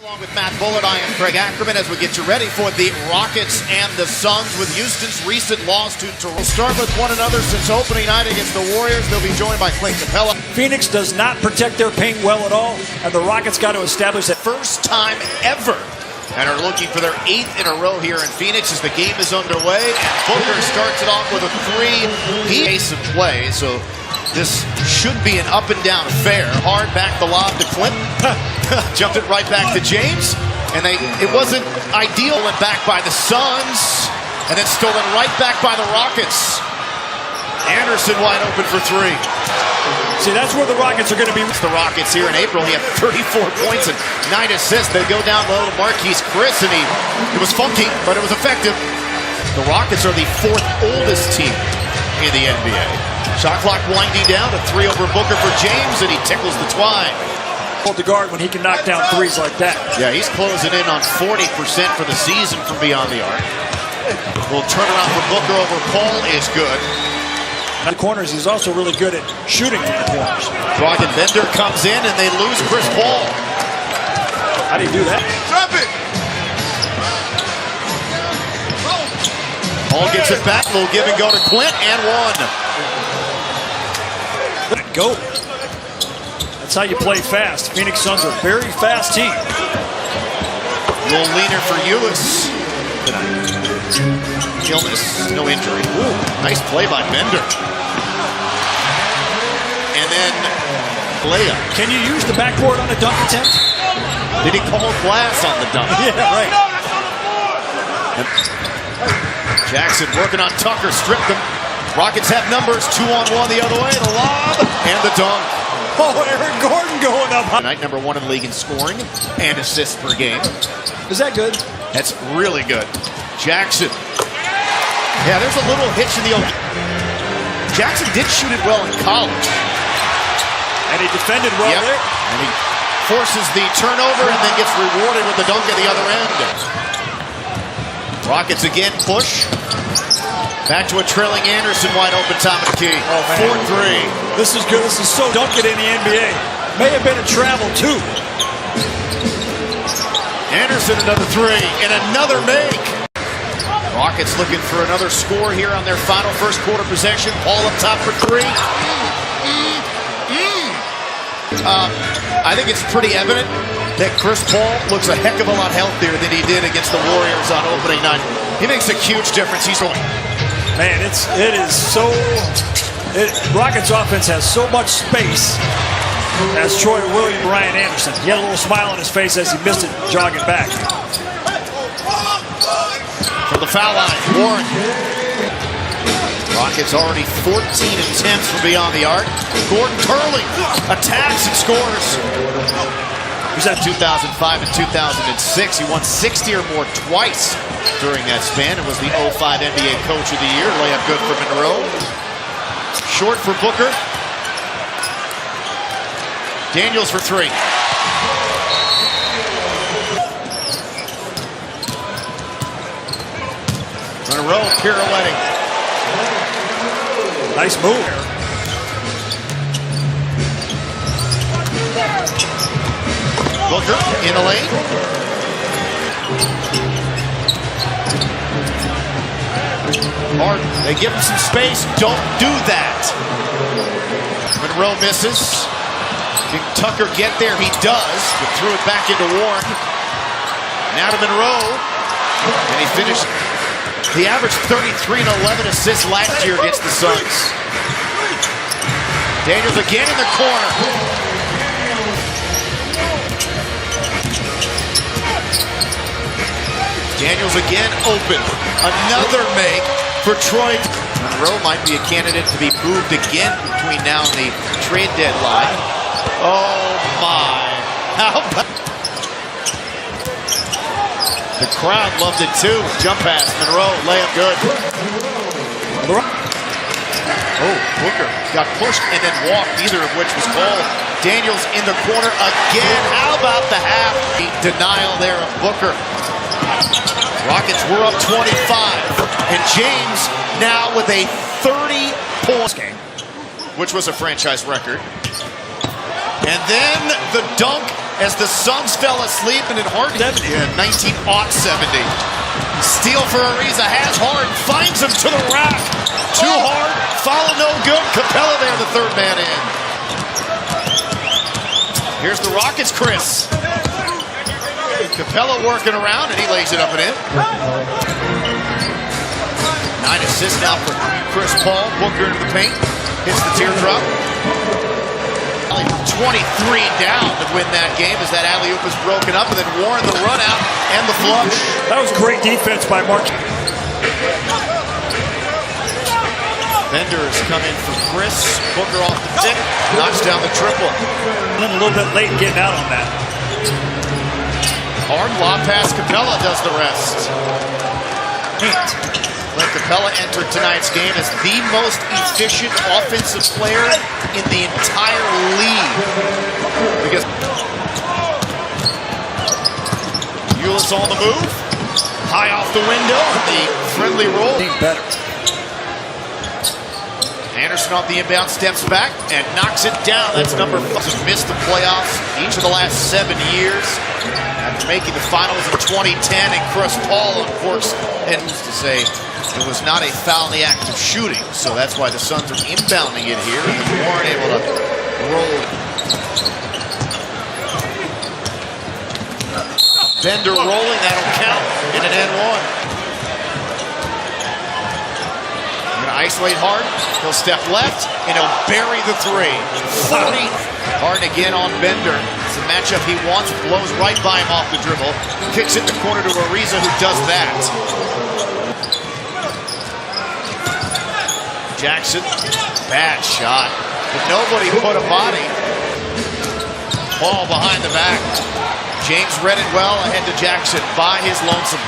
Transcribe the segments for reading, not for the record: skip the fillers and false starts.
Along with Matt Bullitt, I am Craig Ackerman as we get you ready for the Rockets and the Suns with Houston's recent loss to Toronto. We'll start with one another since opening night against the Warriors. They'll be joined by Clint Capella. Phoenix does not protect their paint well at all, and the Rockets got to establish that. First time ever, and are looking for their 8th in a row here in Phoenix as the game is underway. And Booker starts it off with a 3. He pace of play, so this should be an up-and-down affair. Hard back the lob to Clint. Jumped it right back to James. And it wasn't ideal. Went back by the Suns. And then stolen right back by the Rockets. Anderson wide open for 3. See, that's where the Rockets are going to be. It's the Rockets here in April. He had 34 points and 9 assists. They go down low to Marquise Chris, and it was funky, but it was effective. The Rockets are the 4th oldest team in the NBA. Shot clock winding down. A 3 over Booker for James, and he tickles the twine. Hold the guard when he can knock down threes like that. Yeah, he's closing in on 40% for the season from beyond the arc. Little turnaround for Booker over Paul is good. The corners, he's also really good at shooting from the corners. Brogdon Bender comes in, and they lose Chris Paul. How do you do that? Drop it! Paul gets it back. Little give and go to Clint, and 1. Go. That's how you play fast. Phoenix Suns are a very fast team. Little leaner for Ulis tonight. Illness, no injury. Ooh, nice play by Bender. And then layup. Can you use the backboard on a dunk attempt? Did he call glass on the dunk? Yeah, right. Jackson working on Tucker, stripped him. Rockets have numbers, 2-on-1 the other way, the lob, and the dunk. Oh, Aaron Gordon going up. Tonight, number 1 in the league in scoring and assists per game. Is that good? That's really good. Jackson. Yeah, there's a little hitch in the open. Jackson did shoot it well in college. And he defended well there. And he forces the turnover and then gets rewarded with the dunk at the other end. Rockets again push. Back to a trailing Anderson, wide open top of the key. Oh, 4-3. This is good. This is so dunk it in the NBA. May have been a travel too. Anderson another 3 and another make. Rockets looking for another score here on their final first quarter possession. Paul up top for 3. I think it's pretty evident that Chris Paul looks a heck of a lot healthier than he did against the Warriors on opening night. He makes a huge difference. He's going. Man, it is so. Rockets offense has so much space. As Troy Williams, Ryan Anderson, he had a little smile on his face as he missed it, jogging back. From the foul line, Warren. Rockets already 14 attempts from beyond the arc. Gordon Turley attacks and scores. He was at 2005 and 2006. He won 60 or more twice during that span. It was the 05 NBA Coach of the Year. Layup good for Monroe. Short for Booker. Daniels for 3. Monroe pirouetting. Nice move. Booker in the lane. Harden, they give him some space. Don't do that. Monroe misses. Can Tucker get there? He does. But threw it back into Warren. Now to Monroe. And he finished. He averaged 33 and 11 assists last year against the Suns. Daniels again in the corner. Daniels again open. Another make for Troy. Monroe might be a candidate to be moved again between now and the trade deadline. Oh my. How about the crowd loved it too. Jump pass, Monroe, layup good. Oh, Booker got pushed and then walked, neither of which was called. Daniels in the corner again. How about the half? Denial there of Booker. Rockets were up 25. And James now with a 30-point game, which was a franchise record. And then the dunk as the Suns fell asleep and it Harden. Yeah, 1970. Steal for Ariza, has Harden, finds him to the rack. Too hard, follow no good. Capella there, the third man in. Here's the Rockets, Chris. Capella working around, and he lays it up and in. 9 assists now for Chris Paul. Booker into the paint. Hits the teardrop. 23 down to win that game as that alley-oop was broken up, and then Warren the run out and the flush. That was great defense by Mark. Bender's come in for Chris. Booker off the tip, knocks down the triple. A little bit late getting out on that. Hard lob pass, Capella does the rest. Let Capella enter tonight's game as the most efficient offensive player in the entire league. Because Ulis on the move, high off the window, the friendly roll. Better. Anderson off the inbound, steps back and knocks it down. That's number 5. Missed the playoffs each of the last 7 years. After making the finals in 2010, and Chris Paul, of course, and to say it was not a foul in the act of shooting. So that's why the Suns are inbounding it here. And they weren't able to roll. Bender rolling, that'll count in an N1. Isolate Harden, he'll step left, and he'll bury the 3. 40. Harden again on Bender. It's a matchup he wants, blows right by him off the dribble. Kicks it in the corner to Ariza, who does that. Jackson, bad shot, but nobody put a body. Ball behind the back. James read it well, ahead to Jackson by his lonesome.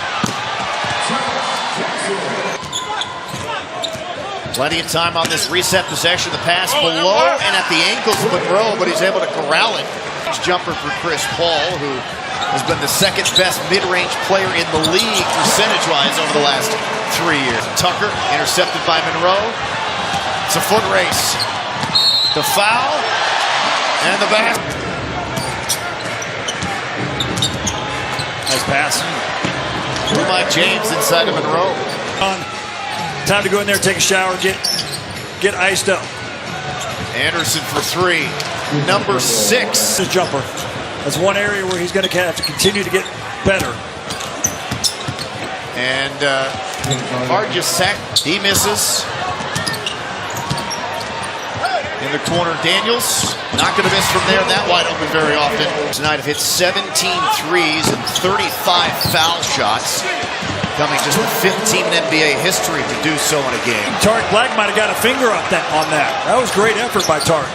Plenty of time on this reset possession. The pass below and at the ankles of Monroe, but he's able to corral it. Jumper for Chris Paul, who has been the second best mid-range player in the league percentage-wise over the last 3 years. Tucker intercepted by Monroe. It's a foot race. The foul and the back. Nice pass. Mike James inside of Monroe. Time to go in there, take a shower, get iced up. Anderson for 3. Number 6. The jumper. That's one area where he's going to have to continue to get better. And Hard just sacked. He misses. In the corner, Daniels. Not going to miss from there. That wide open very often. Tonight have hit 17 threes and 35 foul shots. Becoming just the 5th team in NBA history to do so in a game. Tariq Black might have got a finger up on that. That was great effort by Tariq.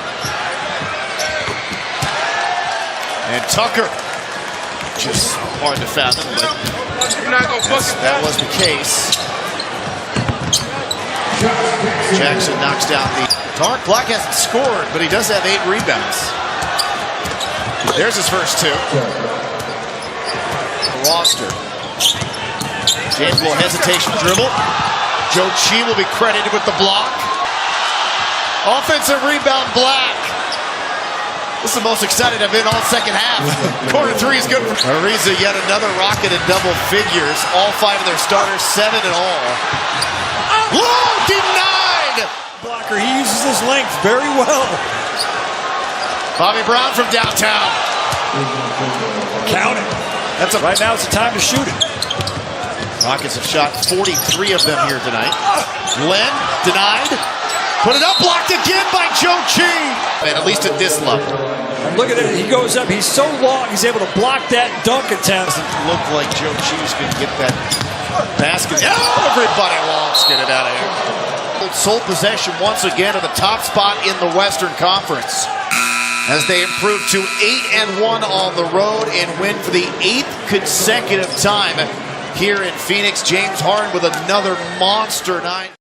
And Tucker, just hard to fathom, but that was the case. Jackson knocks down the... Tariq Black hasn't scored, but he does have 8 rebounds. There's his first 2. The roster. James will hesitation dribble. Joe Chi will be credited with the block. Offensive rebound, Black. This is the most excited I've been all second half. Corner 3 is good for Ariza. Yet another Rocket in double figures. All 5 of their starters, 7 in all. Whoa, denied! Blocker, he uses his length very well. Bobby Brown from downtown. Count it. Right now it's the time to shoot it. Rockets have shot 43 of them here tonight. Glenn denied. Put it up, blocked again by Joe Chi. And at least at this level. And look at it, he goes up, he's so long, he's able to block that dunk attempt. Doesn't look like Joe Chi's going to get that basket. Oh, everybody wants to get it out of here. Sole possession once again of the top spot in the Western Conference. As they improve to 8-1 on the road and win for the 8th consecutive time here in Phoenix. James Harden with another monster night.